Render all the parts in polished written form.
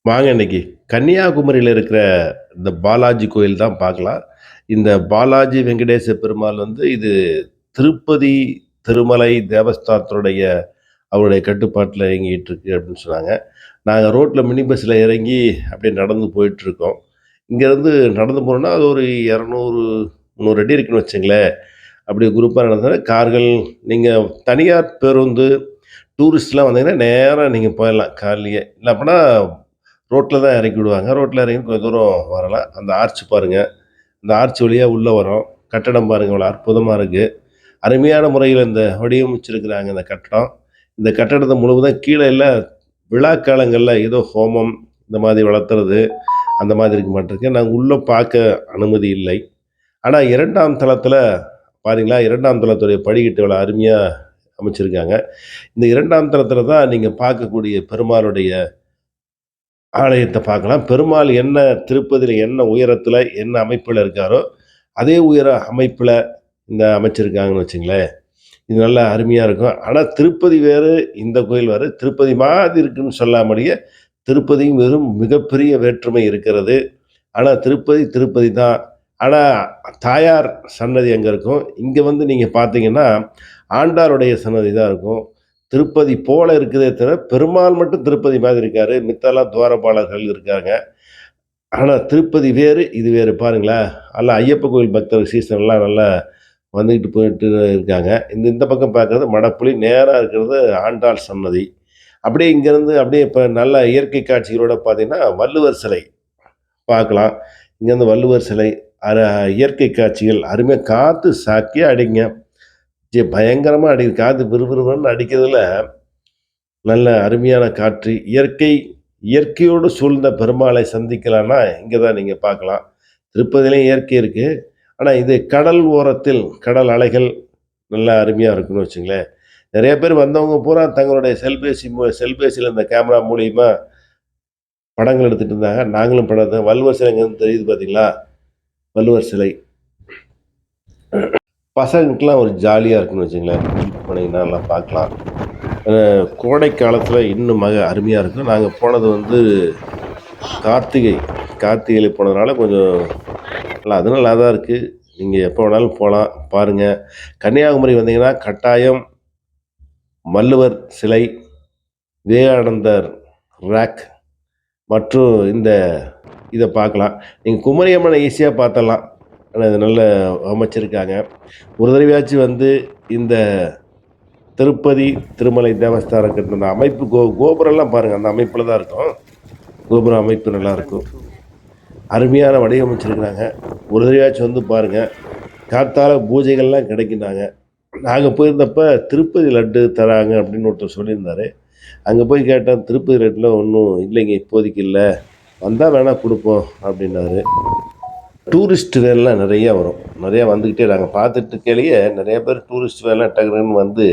வாங்க இன்னைக்கு கன்னியாகுமரியில இருக்கிற இந்த பாலாஜி கோயில் தான் பார்க்கலாம். இந்த பாலாஜி வெங்கடேச பெருமாள் வந்து இது திருப்பதி திருமலை தேவஸ்தானத்தினுடைய அவருடைய கட்டுப்பாட்டுல இயங்கிட்டு இருக்கு அப்படின்னு சொன்னாங்க. நாங்க ரோட்ல மினி பஸ்ல இறங்கி அப்படியே நடந்து போயிட்டுருக்கோம். இங்கேருந்து நடந்து போனோம்னா அது ஒரு 200, 300 அடி இருக்குன்னு வச்சுங்களேன். அப்படியே குரூப்பா நடந்தா கார்கள் நீங்க தனியார் பேருந்து, டூரிஸ்ட்லாம் வந்தீங்கன்னா நேரா நீங்க போயிடலாம் கார்லயே. இல்ல அப்பன்னா ரோட்ல தான் இறக்கி விடுவாங்க. ரோட்ல இறங்கி கொஞ்சம் தூரம் வரலாம். அந்த ஆர்ச் பாருங்க. அந்த ஆர்ச் வழியா உள்ள வரோம். கட்டடம் பாருங்க எவ்வளோ அற்புதமா இருக்கு. அருமையான முறையில இந்த வடிவமைச்சிருக்கிறாங்க இந்த கட்டடம். இந்த கட்டடத்த முழுவதும் கீழ எல்லாம் விழா காலங்கள்ல ஏதோ ஹோமம் இந்த மாதிரி வளர்த்துறது, அந்த மாதிரி இருக்க மாட்டிருக்கு. நாங்க உள்ள பார்க்க அனுமதி இல்லை. ஆனா 2ஆம் தளத்தில பாத்தீங்களா, 2ஆம் தளத்துடைய படிக்கட்டு எவ்வளோ அருமையா அமைச்சிருக்காங்க. இந்த 2ஆம் தளத்தில தான் நீங்க பார்க்கக்கூடிய பெருமாளுடைய ஆலயத்த பார்க்கலாம். பெருமாள் என்ன திருப்பதியில என்ன உயரத்தில, என்ன அமைப்புல இருக்காரோ, அதே உயர அமைப்புல இந்த அமைச்சிருக்காங்கன்னு வச்சுங்களேன். இது நல்லா அருமையா இருக்கும். ஆனா திருப்பதி வேறு, இந்த கோயில் வேறு. திருப்பதி மாதிரி இருக்குன்னு சொல்லாமலேயே, திருப்பதியும் வெறும் மிகப்பெரிய வேற்றுமை இருக்கிறது. ஆனா திருப்பதி, திருப்பதி தான். ஆனா தாயார் சன்னதி அங்க இருக்கும். இங்க வந்து நீங்க பார்த்தீங்கன்னா, ஆண்டாளுடைய சன்னதி தான் இருக்கும். திருப்பதி போல இருக்குதே தவிர, பெருமாள் மட்டும் திருப்பதி மாதிரி இருக்காரு. மித்தெல்லாம் துவாரபாலகர்கள் இருக்காங்க. ஆனா திருப்பதி வேறு, இது வேறு பாருங்களேன். நல்லா ஐயப்ப கோயில் பக்தர் சீசன்லாம் நல்லா வந்துட்டு போயிட்டு இருக்காங்க. இந்த இந்த பக்கம் பார்க்குறது மடப்புலி, நேரா இருக்கிறது ஆண்டாள் சன்னதி. அப்படியே இங்கேருந்து அப்படியே இப்ப நல்ல இயற்கை காட்சிகளோட பார்த்தீங்கன்னா, வள்ளுவர் சிலை பார்க்கலாம். இங்கேருந்து வள்ளுவர் சிலை, அர இயற்கை காட்சிகள் அருமையா காத்து சக்கையா அடிக்குங்க. பயங்கரமா அடிக்குது. காத்து விறுவிறுன்னு அடிக்கிறதுல நல்ல அருமையான காற்று. இயற்கையோடு சூழ்ந்த பெருமாளை சந்திக்கலான்னா, இங்க தான் நீங்க பார்க்கலாம். திருப்பதியிலயும் இயற்கை இருக்கு. ஆனா இது கடல் ஓரத்தில் கடல் அலைகள் நல்லா அருமையா இருக்குன்னு வச்சுங்களேன். நெறைய பேர் வந்தவங்க பூரா தங்களுடைய செல்பேசியில இந்த கேமரா மூலியமா படங்கள் எடுத்துட்டு இருந்தாங்க. நாங்களும் படம் எடுத்தோம். வள்ளுவர் சிலை எங்கேருந்து தெரியுது பார்த்தீங்களா? வள்ளுவர் சிலை. பசங்களுக்கெல்லாம் ஒரு ஜாலியா இருக்குன்னு வச்சுங்களேன். கூட்டிட்டு போனீங்கன்னா நல்லா பார்க்கலாம். கோடை காலத்தில இன்னும் அருமையா இருக்கும். நாங்க போனது வந்து கார்த்திகை. கார்த்திகையில போனதுனால கொஞ்சம் அது நல்லா தான் இருக்கு. நீங்க எப்போ வேணாலும் போலாம். பாருங்க. கன்னியாகுமரி வந்தீங்கன்னா, கட்டாயம் வள்ளுவர் சிலை, விவேகானந்தர் ராக் மற்றும் இத பார்க்கலாம். நீங்க குமரியம்மன ஈஸியா பார்த்தரலாம். ஆனா, இது நல்ல அமைச்சிருக்காங்க. ஒரு தடவையாச்சும் வந்து இந்த திருப்பதி திருமலை தேவஸ்தானம் கட்டுன அந்த அமைப்பு கோபுரம்லாம் பாருங்க. அந்த அமைப்புல தான் இருக்கும். கோபுர அமைப்பு நல்லாருக்கும். அருமையான வடிவமைச்சிருக்கிறாங்க. ஒரு தடவையாச்சும் வந்து பாருங்க. காத்தால பூஜைகள்லாம் கிடைக்கும்னாங்க. நாங்க போயிருந்தப்ப திருப்பதி லட்டு தராங்க அப்படின்னு ஒருத்தர் சொல்லியிருந்தாரு. அங்க போய் கேட்டோம். திருப்பதி லட்டுலாம் ஒண்ணும் இல்லைங்க இப்போதைக்கு இல்ல. வந்தா வேணா குடுப்போம் அப்படின்னாரு. டூரிஸ்ட் வேன்லாம் நெறைய வரும். நெறைய வந்துகிட்டே நாங்க பார்த்துட்டு இருக்கையிலேயே நெறைய பேர் டூரிஸ்ட் வேன்லாம் டக்கு டக்குன்னு வந்து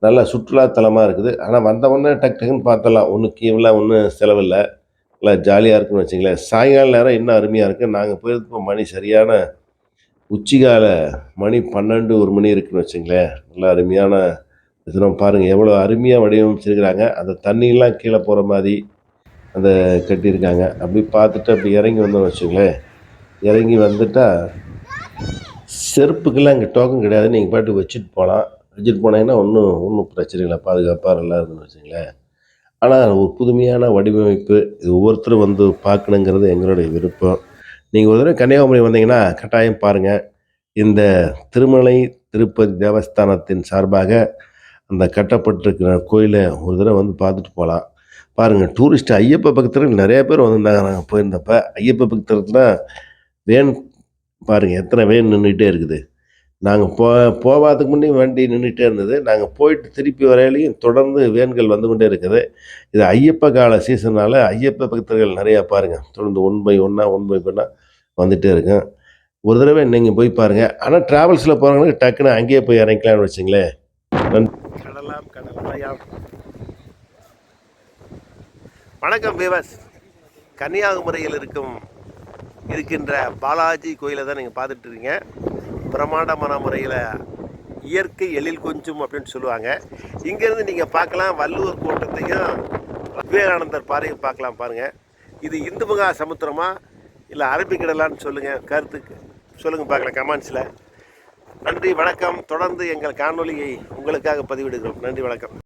நல்லா சுற்றுலா தலமா இருக்குது. ஆனா வந்தவுடனே டக்கு டக்குன்னு பார்த்தரலாம். ஒண்ணும் கீவலாம் ஒண்ணும் செலவில்ல. நல்லா ஜாலியா இருக்குன்னு வச்சுக்கங்களேன். சாயங்கால நேரம் இன்னும் அருமையா இருக்கு. நாங்க போயிருந்தப்போ மணி சரியான உச்சிகால மணி 12, 1 மணி இருக்குன்னு வச்சுங்களேன். நல்லா அருமையான இதெல்லாம் பாருங்க எவ்வளோ அருமையா வடிவமைச்சிருக்கிறாங்க. அந்த தண்ணிலாம் கீழ போற மாரி அத கட்டியிருக்காங்க. அப்படி பார்த்துட்டு அப்படி இறங்கி வந்தோம்னு வச்சுக்கங்களேன். இறங்கி வந்துட்டா செருப்புக்கெல்லாம் இங்க டோக்கன் கிடையாது. நீங்க பாட்டுக்கு வச்சுட்டு போலாம். வச்சுட்டு போனீங்கன்னா ஒண்ணும் பிரச்சனை இல்ல. பாதுகாப்பா நல்லா இருக்குன்னு வச்சுக்கங்களேன். ஆனா ஒரு புதுமையான வடிவமைப்பு. இது ஒவ்வொருத்தரும் வந்து பார்க்கணுங்கிறது எங்களுடைய விருப்பம். நீங்க ஒரு தடவ கன்னியாகுமரி வந்தீங்கன்னா, கட்டாயம் பாருங்க. இந்த திருமலை திருப்பதி தேவஸ்தானத்தின் சார்பாக அந்த கட்டப்பட்டிருக்கிற கோயில ஒரு தடவ வந்து பார்த்துட்டு போலாம். பாருங்க டூரிஸ்ட் ஐயப்ப பக்தர்கள் நெறைய பேர் வந்திருந்தாங்க நாங்க போயிருந்தப்ப. ஐயப்ப பக்தர்கள்லாம் வேன் பாருங்க எத்தன வேன் நின்னுட்டே இருக்குது. நாங்க போவாததுக்கு முன்னே வண்டி நின்னுட்டே இருந்தது. நாங்க போயிட்டு திருப்பி வரையிலயும் தொடர்ந்து வேன்கள் வந்து கொண்டே இருக்குது. இது ஐயப்ப கால சீசனால ஐயப்ப பக்தர்கள் நெறையா பாருங்க. தொடர்ந்து ஒன் பை ஒன்னா, ஒன் பை ஒன்னா வந்துட்டே இருக்கும். ஒரு தடவ நீங்க போய் பாருங்க. ஆனா டிராவல்ஸ்ல போறவங்களுக்கு டக்குனு அங்கேயே போய் இறங்கிக்கலாம்னு வச்சுங்களேன். கடலாம் கடல் அலையாம். வணக்கம் வியூவர்ஸ். கன்னியாகுமரியில் இருக்கின்ற பாலாஜி கோயிலை தான் நீங்கள் பார்த்துட்டு இருக்கீங்க. பிரமாண்டமான முறையில் இயற்கை எழில் கொஞ்சும் அப்படின்னு சொல்லுவாங்க. இங்கேருந்து நீங்கள் பார்க்கலாம் வள்ளுவர் கோட்டத்தையும் விவேகானந்தர் பாறையும் பார்க்கலாம் பாருங்கள். இது இந்து மகா சமுத்திரமா இல்லை அரபிக்கடலான்னு சொல்லுங்கள், கருத்துக்கு சொல்லுங்கள் பார்க்கலாம் கமெண்ட்ஸில். நன்றி வணக்கம். தொடர்ந்து எங்கள் காணொலியை உங்களுக்காக பதிவிடுகிறோம். நன்றி வணக்கம்.